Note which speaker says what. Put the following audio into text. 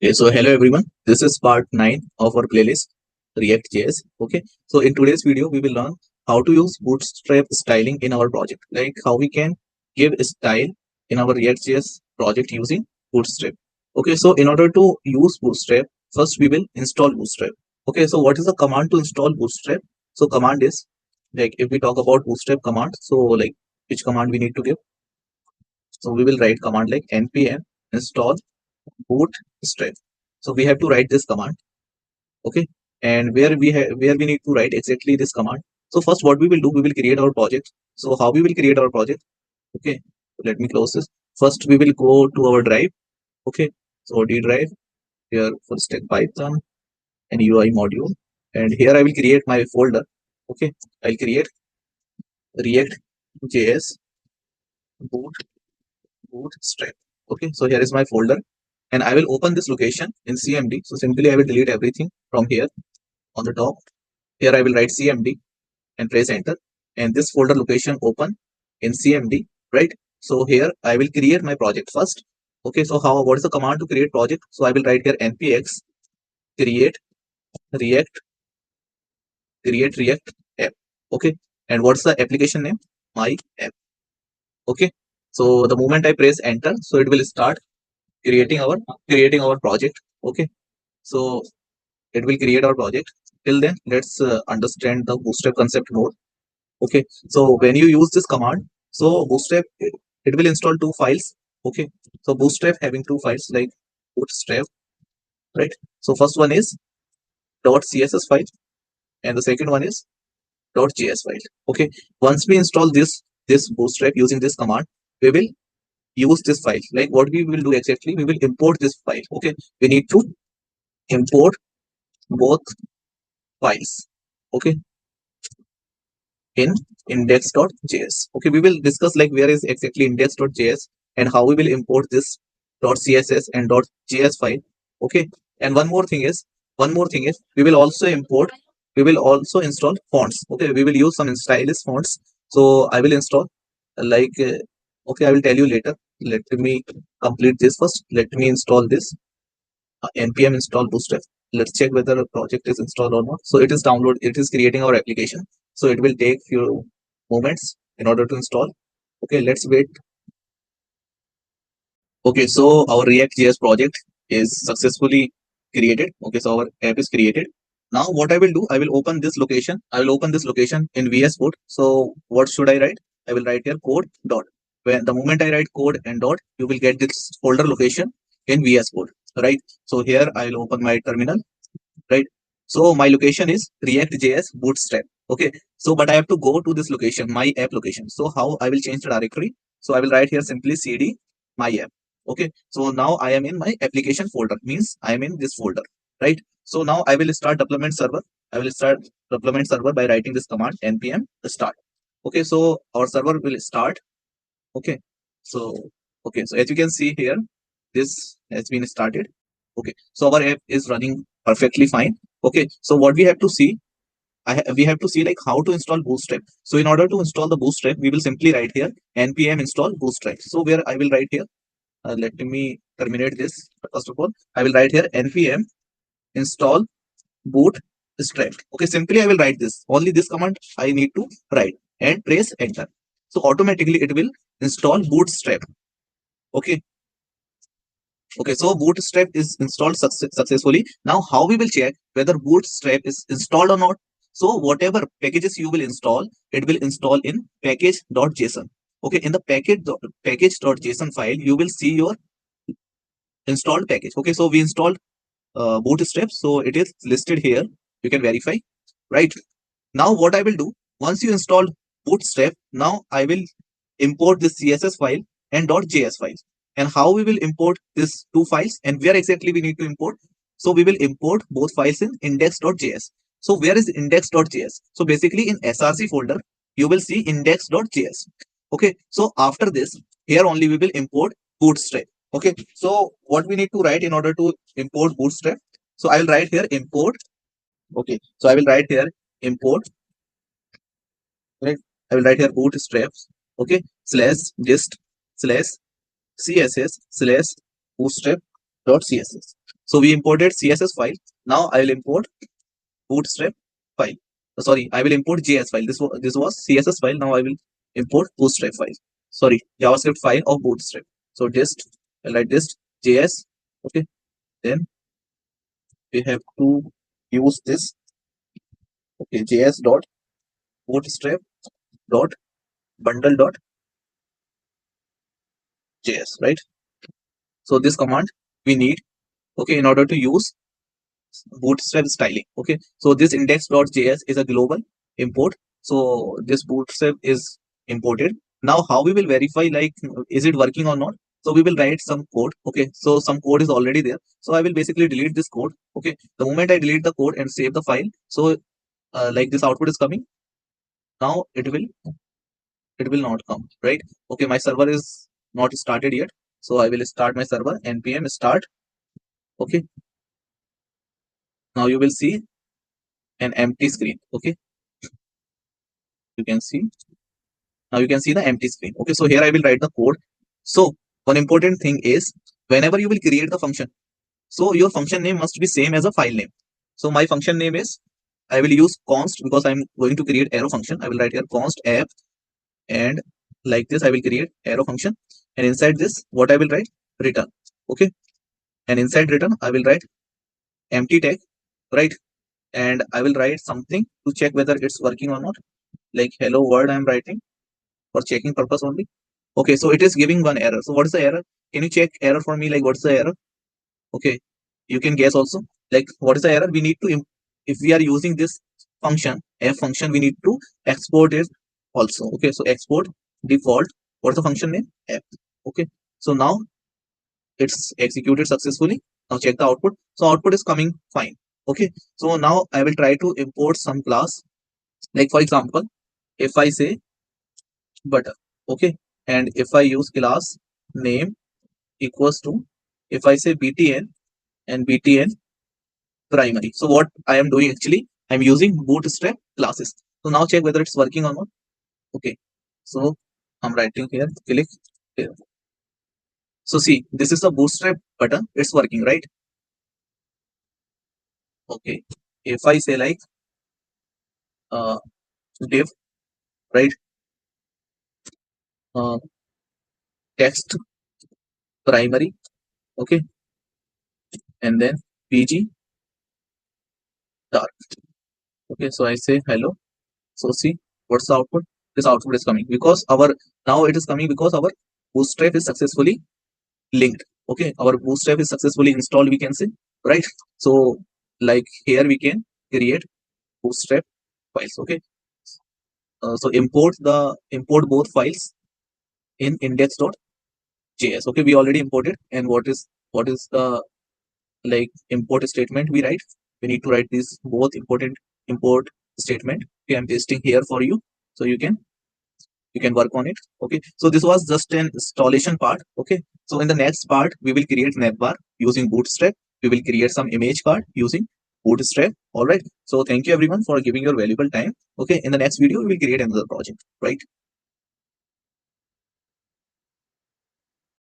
Speaker 1: Okay, so hello everyone. This is part 9 of our playlist React.js. Okay, so in today's video, we will learn how to use Bootstrap styling in our project, like how we can give a style in our React.js project using Bootstrap. Okay, so in order to use Bootstrap, first we will install Bootstrap. Okay, so what is the command to install Bootstrap? So command is like if we talk about Bootstrap command, so like which command we need to give? So we will write command like npm install bootstrap. So we have to write this command. Okay, and where we need to write exactly this command. So first what we will do, we will create our project. So how we will create our project? Okay, let me close this. First we will go to our drive. Okay, so D drive, here full stack Python and UI module, and here I will create my folder. Okay, I'll create React.js bootstrap. Okay, so here is my folder, and I will open this location in CMD. So simply I will delete everything from here on the top. Here I will write CMD and press enter, and this folder location open in CMD, right? So here I will create my project first. Okay, so what is the command to create project? So I will write here npx create react react app. Okay, and what's the application name? My app. Okay, so the moment I press enter, so it will start creating our project. Okay, so it will create our project. Till then, let's understand the bootstrap concept more. Okay, so when you use this command, so bootstrap it will install two files. Okay, so bootstrap having two files like bootstrap, right? So first one is .css file and the second one is .js file. Okay, once we install this bootstrap using this command, we will use this file. Like what we will do exactly, we will import this file. Okay, we need to import both files. Okay, in index.js. Okay, we will discuss like where is exactly index.js and how we will import this .css and .js file. Okay, and one more thing is we will also install fonts. Okay, we will use some stylish fonts. So I will install okay, I will tell you later. Let me complete this first. Let me install this npm install bootstrap. Let's check whether a project is installed or not. So it is download, it is creating our application. So it will take few moments in order to install. Okay, let's wait. Okay, so our React.js project is successfully created. Okay, so our app is created. Now what I will do, I will open this location. I will open this location in VS Code. So what should I write? I will write here code dot. When the moment I write code and dot, you will get this folder location in VS Code, right? So here I will open my terminal, right? So my location is React.js Bootstrap. Okay, so but I have to go to this location, my app location. So how I will change the directory? So I will write here simply cd my app. Okay, so now I am in my application folder, means I am in this folder, right? So now I will start deployment server. I will start deployment server by writing this command npm start. Okay, so our server will start. Okay, so so as you can see here, this has been started. Okay, so our app is running perfectly fine. Okay, so what we have to see, we have to see like how to install Bootstrap. So in order to install the Bootstrap, we will simply write here npm install Bootstrap. So where I will write here, let me terminate this. First of all, I will write here npm install Bootstrap. Okay, simply I will write this. Only this command I need to write and press enter. So automatically it will install Bootstrap. Okay, okay, so Bootstrap is installed successfully. Now, how we will check whether Bootstrap is installed or not? So, whatever packages you will install, it will install in package.json. Okay, in the package.json file, you will see your installed package. Okay, so we installed Bootstrap, so it is listed here. You can verify, right? Now, what I will do, once you install Bootstrap, now I will import this CSS file and .js file. And how we will import these two files and where exactly we need to import? So we will import both files in index.js. So where is index.js? So basically in src folder, you will see index.js. Okay, so after this, here only we will import Bootstrap. Okay, so what we need to write in order to import Bootstrap? So I will write here import. Okay, so I will write here import, right? I will write here bootstraps. Okay, slash dist slash css slash bootstrap dot css. So we imported CSS file. Now I will import Bootstrap file. Sorry, I will import JS file. This was CSS file. Now I will import Bootstrap file. Sorry, JavaScript file of Bootstrap. So dist, I'll write dist JS. Okay, then we have to use this. Okay, JS dot Bootstrap dot bundle dot JS, right? So this command we need, okay, in order to use Bootstrap styling. Okay, so this index.js is a global import. So this Bootstrap is imported. Now how we will verify, like, is it working or not? So we will write some code. Okay, so some code is already there. So I will basically delete this code. Okay, the moment I delete the code and save the file, so like this output is coming. Now it will not come, right? Okay, my server is not started yet. So I will start my server, npm start. Okay, now you will see an empty screen. Okay, you can see. Now you can see the empty screen. Okay, so here I will write the code. So one important thing is, whenever you will create the function, so your function name must be same as a file name. So my function name is, I will use const because I'm going to create arrow function. I will write here const app, and like this I will create arrow function, and inside this what I will write, return. Okay, and inside return I will write empty tag, right? And I will write something to check whether it's working or not, like hello world I'm writing for checking purpose only. Okay, so it is giving one error. So what is the error? Can you check error for me? Like, what's the error? Okay, you can guess also. Like, what is the error? We need to, if we are using this function, f function, we need to export it also. Okay, so export default. What's the function name? F. Okay, so now it's executed successfully. Now check the output. So output is coming fine. Okay, so now I will try to import some class. Like for example, if I say butter. Okay, and if I use class name equals to, if I say btn and btn primary. So what I am doing actually, I'm using bootstrap classes. So now check whether it's working or not. Okay, so I'm writing here, click here. So see, this is the bootstrap button, it's working, right? Okay, if I say like uh div, right, uh text primary, okay, and then pg dark. Okay, so I say hello. So see, what's the output? This output is coming because our, now it is coming because our bootstrap is successfully linked. Okay, our bootstrap is successfully installed, we can say, right? So like here we can create bootstrap files. Okay, so import both files in index.js. Okay, we already imported. And what is the like import statement we write? We need to write this both important import statement. Okay, I'm pasting here for you, so you can work on it. Okay, so this was just an installation part. Okay, so in the next part we will create navbar using bootstrap. We will create some image card using bootstrap. All right, so thank you everyone for giving your valuable time. Okay, in the next video we will create another project, right?